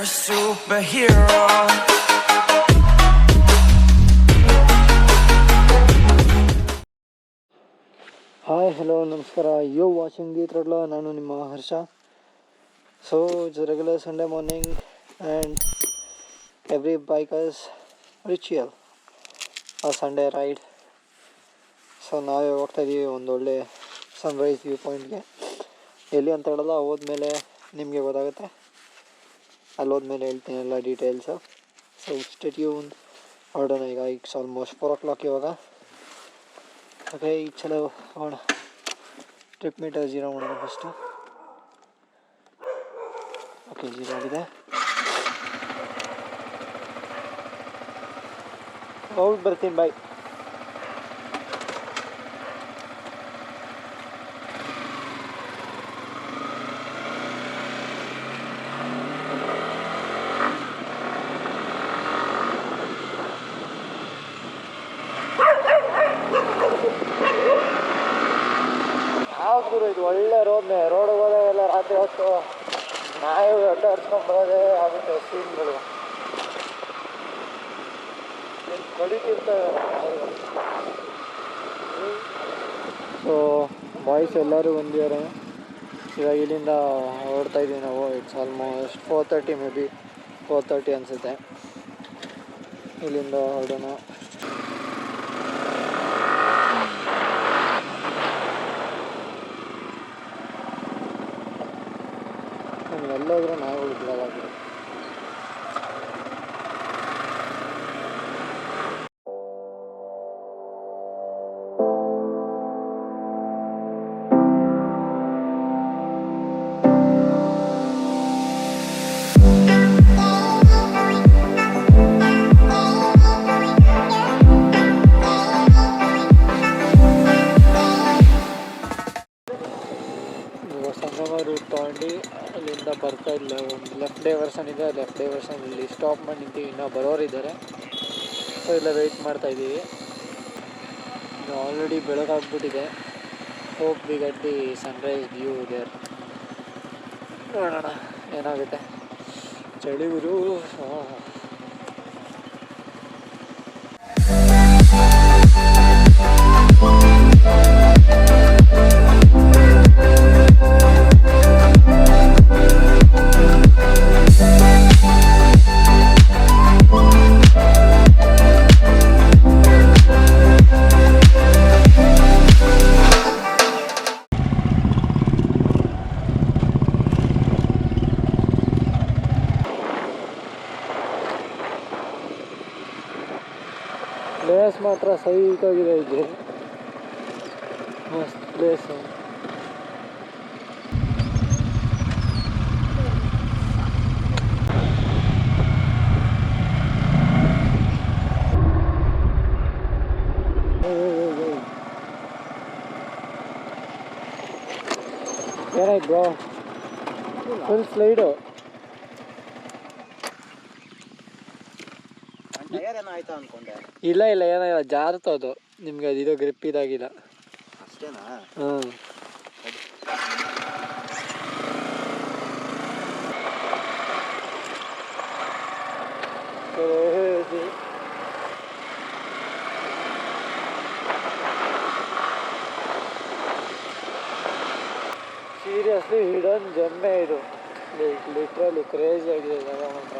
a superhero. Hi hello ನಮಸ್ಕಾರ. You watching the throttle. ನಾನು ನಿಮ್ಮ Harsha. So it's regular Sunday morning and every bikers ritual a Sunday ride. So ನಾವೇ ಹೋಗ್ತಾಯಿದ್ದೀವಿ ಒಂದೊಳ್ಳೆ Sunrise view ಪಾಯಿಂಟ್ಗೆ. ಎಲ್ಲಿ ಅಂತ ಹೇಳಲ್ಲ, ಹೋದ್ಮೇಲೆ ನಿಮಗೆ ಗೊತ್ತಾಗುತ್ತೆ. ಅಲ್ಲಿ ಹೋದ್ಮೇಲೆ ಹೇಳ್ತೀನಿ ಎಲ್ಲ ಡೀಟೇಲ್ಸು. So stay tune. ಹೊರಡೋಣ ಈಗ. ಇಟ್ಸ್ ಆಲ್ಮೋಸ್ಟ್ 4 o'clock ಇವಾಗ. ಓಕೆ, ಈಗ ಚಲೋ ಹೋಗೋಣ. ಟ್ರಿಪ್ ಮೀಟರ್ 0 ಮಾಡೋಣ ಫಸ್ಟು. ಓಕೆ, 0 ಆಗಿದೆ. ಹೋಗಿ ಬರ್ತೀನಿ, ಬಾಯ್. ಗುರು, ಇದು ಒಳ್ಳೆ ರೋಡ್ಗೆ ಹೋದಾಗೆಲ್ಲ ರಾತ್ರಿ ಹೊತ್ತು ನಾಯಿ ಹೊಟ್ಟೆ ಹರ್ಸ್ಕೊಂಡು ಬರೋದೇ ಆಗುತ್ತೆ. ಸೀನ್ಗಳು ಕಡಿತಿರ್ತವೆ. ಸೊ ಬಾಯ್ಸ್ ಎಲ್ಲರೂ ಬಂದಿದ್ದಾರೆ. ಇವಾಗ ಇಲ್ಲಿಂದ ಹೊರಡ್ತಾಯಿದ್ದೀವಿ ನಾವು. ಇಟ್ಸ್ ಆಲ್ಮೋಸ್ಟ್ 4:30, ಮೇ ಬಿ 4:30 ಅನಿಸುತ್ತೆ. ಇಲ್ಲಿಂದ ಹೊರಡೋಣ. ಎಲ್ಲೋದ್ರೂ ನಾಯಿಗಳು ಬಿಡೋದಾಗಿದೆ. ಸಂಗಮ ರೂಟ್ ತೊಗೊಂಡು ಅಲ್ಲಿಂದ ಬರ್ತಾ ಇಲ್ಲ. ಒಂದು ಲೆಫ್ಟ್ ಡೈವರ್ಸನ್ ಇದೆ. ಲೆಫ್ಟ್ ಡೈವರ್ಸನ್ ಇಲ್ಲಿ ಸ್ಟಾಪ್ ಮಾಡಿ ನಿಂತೀವಿ. ಇನ್ನೂ ಬರೋರಿದ್ದಾರೆ. ಸೊ ಇಲ್ಲ ವೆಯ್ಟ್ ಮಾಡ್ತಾಯಿದ್ದೀವಿ. ಆಲ್ರೆಡಿ ಬೆಳಗಾಗ್ಬಿಟ್ಟಿದೆ. Hope we get the sunrise view there. ನೋಡೋಣ ಏನಾಗುತ್ತೆ. ಚಳಿ ಗುರು. ಪ್ಲೇಸ್ ಮಾತ್ರ ಸೈಕಾಗಿದೆ. ಇದೆ ಮಸ್ತ್ ಪ್ಲೇಸು. ಏನಾಯ್ತು ಬ್ರೋ? Full slide. ಇಲ್ಲ ಏನಾಗಿಲ್ಲ, ಜಾರ್ತದು. ನಿಮ್ಗೆ ಅದು ಇದು ಗ್ರಿಪ್ ಇದಾಗಿಲ್ಲ ಅಷ್ಟೇನಾ? ಹಾಂ. ಸೀರಿಯಸ್ಲಿ ಹಿಡನ್ ಜಮ್ಮೆ ಇದು. ಲಿಟ್ರಲಿ ಕ್ರೇಜಿ ಆಗಿದೆ ಜಾಗ ಮಾತ್ರ.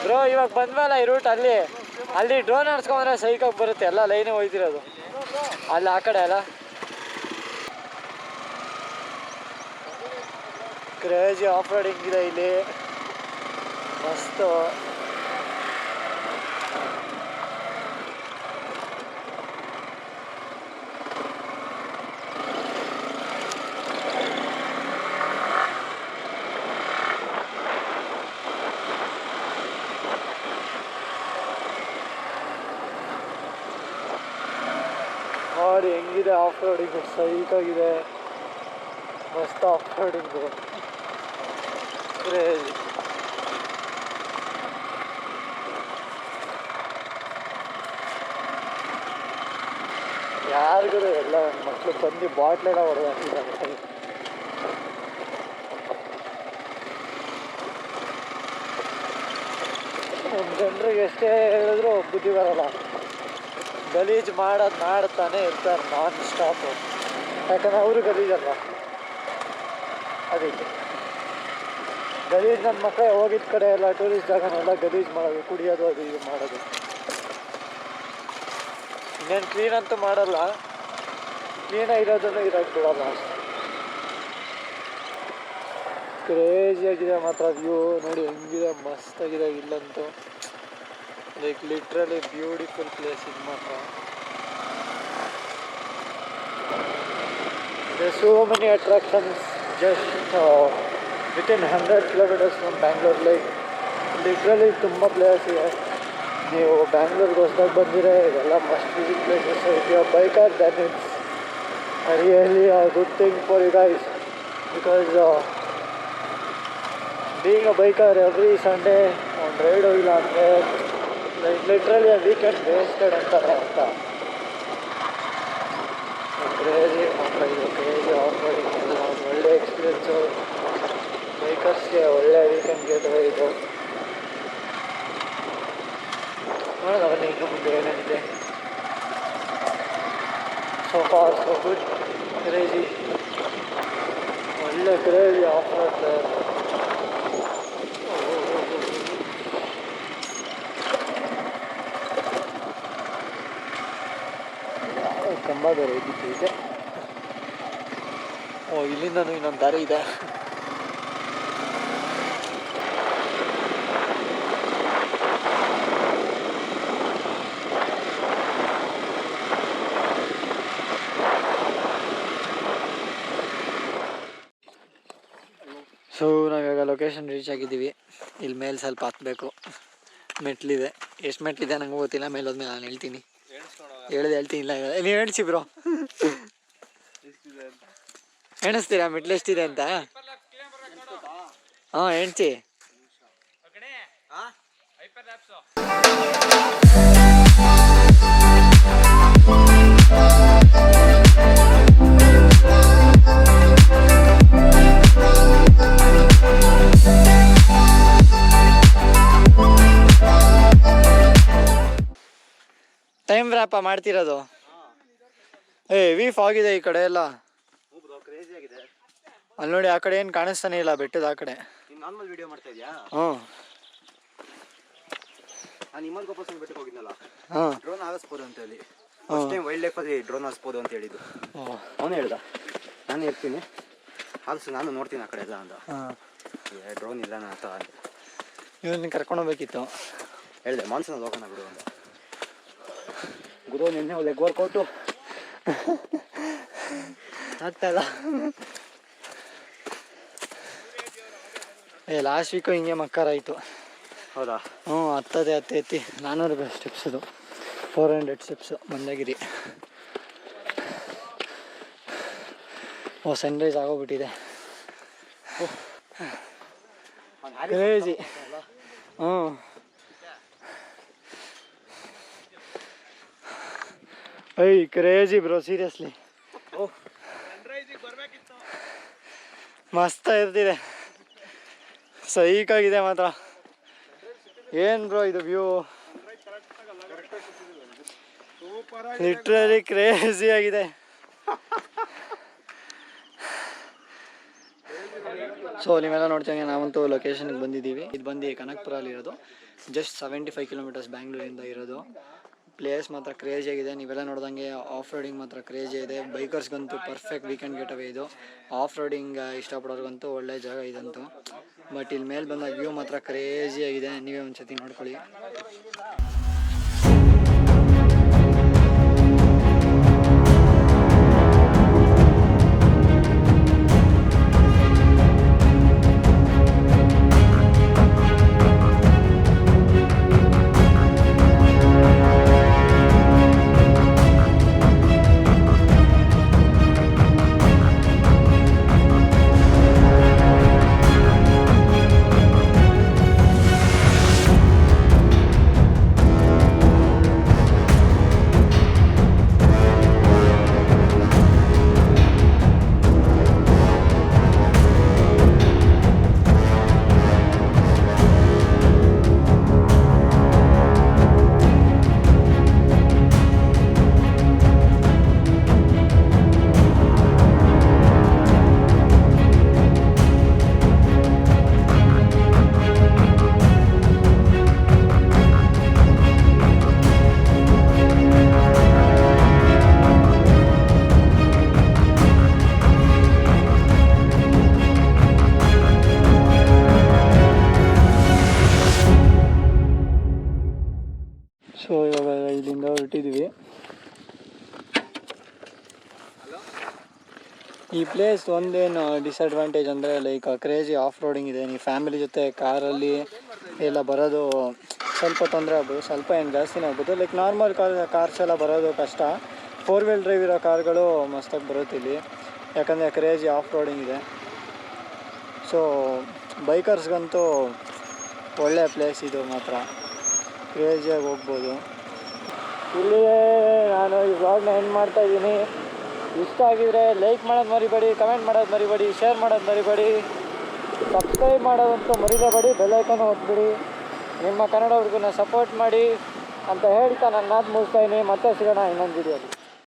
ಬ್ರೋ ಇವಾಗ ಬಂದ್ಮೇಲೆ ಈ ರೂಟ್ ಅಲ್ಲಿ ಡ್ರೋನ್ ಆಡ್ಸ್ಕೊಂಡ್ರೆ ಸೈಕಾಗಿ ಬರುತ್ತೆ. ಎಲ್ಲ ಲೈನೇ ಹೋಯ್ತಿರೋದು ಅಲ್ಲಿ ಆ ಕಡೆ ಅಲ್ಲ. ಕ್ರೇಜಿ ಆಫ್ ರೋಡಿಂಗ್ ಇದೆ ಇಲ್ಲಿ, ಮಸ್ತು. ನೋಡಿ ಹೆಂಗಿದೆ ಆಫ್ ರೋಡಿಂಗು, ಸೈಕಾಗಿದೆ. ಮಸ್ತ್ ಆಫ್ ರೋಡಿಂಗು, ಕ್ರೇಜಿ. ಯಾರಿಗೂ ಎಲ್ಲ ಮಕ್ಕಳು ಬಂದು ಬಾಟ್ಲೆಲ್ಲ ಹೊಡೆದು ಹಾಕಿದ್ದಾರೆ. ನಮ್ಮ ಜನರಿಗೆ ಎಷ್ಟೇ ಹೇಳಿದ್ರು ಬುದ್ಧಿ ಬರೋಲ್ಲ. ಗಲೀಜು ಮಾಡ್ತಾನೆ ಇರ್ತಾರೆ ನಾನ್ ಸ್ಟಾಪು. ಯಾಕಂದರೆ ಅವರು ಗಲೀಜಲ್ವ, ಅದಕ್ಕೆ ಗಲೀಜು. ನನ್ನ ಮಕ್ಕಳೇ ಹೋಗಿದ್ದ ಕಡೆ ಎಲ್ಲ ಟೂರಿಸ್ಟ್ ಜಾಗನೆಲ್ಲ ಗಲೀಜು ಮಾಡೋದು, ಕುಡಿಯೋದು, ಅದು ಇದು ಮಾಡೋದು. ಇನ್ನೇನು ಕ್ಲೀನ್ ಅಂತೂ ಮಾಡಲ್ಲ, ಕ್ಲೀನಾಗಿ ಇರೋದನ್ನು ಇರೋಕ್ಕೆ ಬಿಡಲ್ಲ ಅಷ್ಟೆ. ಕ್ರೇಜಿಯಾಗಿದೆ ಮಾತ್ರ ವ್ಯೂ ನೋಡಿ ಹೆಂಗಿದೆ, ಮಸ್ತಾಗಿದೆ ಇಲ್ಲಂತೂ. ಲೈಕ್ ಲಿಟ್ರಲಿ ಬ್ಯೂಟಿಫುಲ್ ಪ್ಲೇಸ್ ಇದು ಮಾತ್ರ. There's so many attractions just within 100 kilometers from Bangalore. Like literally ತುಂಬ ಪ್ಲೇಸ್ ಇದೆ. ನೀವು ಬ್ಯಾಂಗ್ಳೂರ್ಗೆ ಹೊಸದಾಗಿ ಬಂದಿರೆ ಇದೆಲ್ಲ must visit places. If you are biker then it's really a good thing for you guys, because being a biker every Sunday ಒಂದು ride ಹೋಗಿಲ್ಲ ಅಂದರೆ ಲಿಟ್ರಲಿ ಆ ವೀಕೆಂಡ್ ವೇಸ್ಟೆಡ್ ಅಂತಾರೆ ಅಂತ. ಕ್ರೇಜಿ ಮಾತ್ರ ಇದು, ಕ್ರೇಜಿ ಆಫ್ ರೋಡಿಂಗ್ ಎಲ್ಲ ಒಳ್ಳೆ ಎಕ್ಸ್ಪೀರಿಯೆನ್ಸು. ಬೈಕರ್ಸ್ಗೆ ಒಳ್ಳೆ ವೀಕೆಂಡ್ ಗೇಟ್ವೇ ಇದು. ನೋಡೋಣ ಬನ್ನಿ ಇನ್ನು ಮುಂದೆ ಏನೇನಿದೆ. So for so good. Crazy, ಒಳ್ಳೆ ಕ್ರೇಜಿ ಆಫ್ ರೋಡ್. ಕಂಬ ಬೇರೆ ಇದ್ದಿತ್ತು. ಇಲ್ಲಿಂದನೂ ಇನ್ನೊಂದು ದಾರಿ ಇದೆ. ಸೊ ನಾವಿವಾಗ ಲೊಕೇಶನ್ ರೀಚ್ ಆಗಿದ್ದೀವಿ. ಇಲ್ಲಿ ಮೇಲೆ ಸ್ವಲ್ಪ ಹತ್ತಬೇಕು, ಮೆಟ್ಲಿದೆ. ಎಷ್ಟು ಮೆಟ್ಲಿದೆ ನಂಗೆ ಗೊತ್ತಿಲ್ಲ, ಮೇಲೆ ಹೋದ್ಮೇಲೆ ನಾನು ಹೇಳ್ತೀನಿ. ಹೇಳ್ತೀನಿ ಇಲ್ಲ, ನೀವು ಎಣಿಸಿ ಬ್ರೋ. ಎಣಿಸ್ತೀರಾ ಮೆಟ್ಲು ಎಷ್ಟಿದೆ ಅಂತ? ಹಾಂ ಎಣಿಸಿ. ಟೈಮ್ ವ್ರಾಪ ಮಾಡ್ತಿರೋದು. ವಿ ಫಾಗ್ ಇದೆ ಈ ಕಡೆ ಎಲ್ಲ. ಅಲ್ಲಿ ನೋಡಿ, ಆ ಕಡೆ ಏನು ಕಾಣಿಸ್ತಾನೆ ಇಲ್ಲ, ಬೆಟ್ಟದ ಆ ಕಡೆ. ನಾರ್ಮಲ್ ವಿಡಿಯೋ ಮಾಡ್ತಾ ಇದೀಯಾ? ಹ್ಞೂ. ನಾನು ಹಿಮಲ್ ಗೋಪಾಲ್ ಬೆಟ್ಟಕ್ಕೆ ಹೋಗಿದ್ನಲ್ಲ, ಡ್ರೋನ್ ಹಾರಿಸ್ಬೋದು ಅಂತ ಹೇಳಿ. ಫಸ್ಟ್ ಟೈಮ್ ವೈಲ್ಡ್ ಲೈಫ್ ಅಲ್ಲಿ ಡ್ರೋನ್ ಹಾರಿಸ್ಬೋದು ಅಂತ ಹೇಳಿದ್ದು. ಅವನು ಹೇಳ್ದ, ನಾನು ಇರ್ತೀನಿ ಹಾರಿಸು, ನಾನು ನೋಡ್ತೀನಿ ಆ ಕಡೆ ಎಲ್ಲ ಅಂದ. ಡ್ರೋನ್ ಇಲ್ಲ ನನ್ನ ಹತ್ರ ಅಂತ. ಇವನ್ನ ಕರ್ಕೊಂಡು ಹೋಗ್ಬೇಕಿತ್ತು. ಹೇಳಿದೆ ಮಾನ್ಸೂನಲ್ಲಿ ಹೋಗೋಣ ಬಿಡು ಅಂತ. ಗುರು ನಿನ್ನೆ ಲೆಗ್ ವರ್ಕೌಟು ಆಗ್ತಾಯಿಲ್ಲ. ಲಾಸ್ಟ್ ವೀಕು ಹಿಂಗೆ ಮಕ್ಕರಾಯಿತು. ಹೌದಾ? ಹ್ಞೂ, ಹತ್ತದೇ ಎತ್ತಿ 400 ರೂಪಾಯಿ ಸ್ಟೆಪ್ಸ್. ಅದು 400 ಸ್ಟೆಪ್ಸು ಮಂದಗಿರಿ. ಸನ್ರೈಸ್ ಆಗೋಗ್ಬಿಟ್ಟಿದೆ. ಕ್ರೇಜಿ. ಹ್ಞೂ, ಕ್ರೇಜಿ ಬ್ರೋ, ಸೀರಿಯಸ್ಲಿ ಮಸ್ತ ಇರ್ತಿದೆ, ಸೈಕಾಗಿದೆ ಮಾತ್ರ. ಏನು ಬ್ರೋ ಇದು ವ್ಯೂ, ಲಿಟ್ರಲಿ ಕ್ರೇಜಿ ಆಗಿದೆ. ಸೊ ನೀವೆಲ್ಲ ನೋಡ್ತೀವಿ, ನಾವಂತೂ ಲೊಕೇಶನ್ಗೆ ಬಂದಿದ್ದೀವಿ. ಇದು ಬಂದು ಕನಕಪುರ ಅಲ್ಲಿರೋದು, ಜಸ್ಟ್ 75 ಕಿಲೋಮೀಟರ್ಸ್ ಬ್ಯಾಂಗ್ಳೂರಿಂದ ಇರೋದು. ಪ್ಲೇಸ್ ಮಾತ್ರ ಕ್ರೇಜಿ ಆಗಿದೆ. ನೀವೆಲ್ಲ ನೋಡ್ದಂಗೆ ಆಫ್ ರೋಡಿಂಗ್ ಮಾತ್ರ ಕ್ರೇಜಿ ಇದೆ. ಬೈಕರ್ಸ್ಗಂತೂ ಪರ್ಫೆಕ್ಟ್ ವೀಕೆಂಡ್ ಗೆಟವೇ ಇದು. ಆಫ್ ರೋಡಿಂಗ್ ಇಷ್ಟಪಡೋರ್ಗಂತೂ ಒಳ್ಳೆ ಜಾಗ ಇದಂತೂ. ಬಟ್ ಇಲ್ಲಿ ಮೇಲೆ ಬಂದ ವ್ಯೂ ಮಾತ್ರ ಕ್ರೇಜಿ ಆಗಿದೆ. ನೀವೇ ಒಂದ್ಸತಿ ನೋಡ್ಕೊಳ್ಳಿ. ಈ ಪ್ಲೇಸ್ ಒಂದೇನು ಡಿಸಡ್ವಾಂಟೇಜ್ ಅಂದರೆ ಲೈಕ್ ಕ್ರೇಜಿ ಆಫ್ ರೋಡಿಂಗ್ ಇದೆ. ನೀವು ಫ್ಯಾಮಿಲಿ ಜೊತೆ ಕಾರಲ್ಲಿ ಎಲ್ಲ ಬರೋದು ಸ್ವಲ್ಪ ತೊಂದರೆ ಆಗ್ಬೋದು, ಸ್ವಲ್ಪ ಏನು ಜಾಸ್ತಿನೇ ಆಗ್ಬೋದು. ಲೈಕ್ ನಾರ್ಮಲ್ ಕಾರ್ಸ್ ಎಲ್ಲ ಬರೋದು ಕಷ್ಟ. 4 ವೀಲ್ ಡ್ರೈವ್ ಇರೋ ಕಾರ್ಗಳು ಮಸ್ತಾಗಿ ಬರುತ್ತೆ ಇಲ್ಲಿ, ಯಾಕಂದರೆ ಕ್ರೇಜಿ ಆಫ್ ರೋಡಿಂಗ್ ಇದೆ. ಸೊ ಬೈಕರ್ಸ್ಗಂತೂ ಒಳ್ಳೆಯ ಪ್ಲೇಸ್ ಇದು ಮಾತ್ರ, ಕ್ರೇಜಿಯಾಗಿ ಹೋಗ್ಬೋದು. ಇಲ್ಲಿಯೇ ನಾನು ಈ ವ್ಲಾಗ್ನ ಎಂಡ್ ಮಾಡ್ತಾಯಿದ್ದೀನಿ. ಇಷ್ಟ ಆಗಿದರೆ ಲೈಕ್ ಮಾಡೋದು ಮರಿಬೇಡಿ, ಕಮೆಂಟ್ ಮಾಡೋದು ಮರಿಬೇಡಿ, ಶೇರ್ ಮಾಡೋದು ಮರಿಬೇಡಿ, ಸಬ್ಸ್ಕ್ರೈಬ್ ಮಾಡೋದಂತೂ ಮರಿಲೇಬೇಡಿ, ಬೆಲ್ ಐಕಾನ್ ಒತ್ತಿಬಿಡಿ. ನಿಮ್ಮ ಕನ್ನಡ ಹುಡುಗನ ಸಪೋರ್ಟ್ ಮಾಡಿ ಅಂತ ಹೇಳ್ತಾ ನನ್ನ ಮಾತು ಮುಗಿಸ್ತಾಯಿದ್ದೀನಿ. ಮತ್ತೆ ಸಿಗೋಣ ಇನ್ನೊಂದು ವಿಡಿಯೋಲಿ.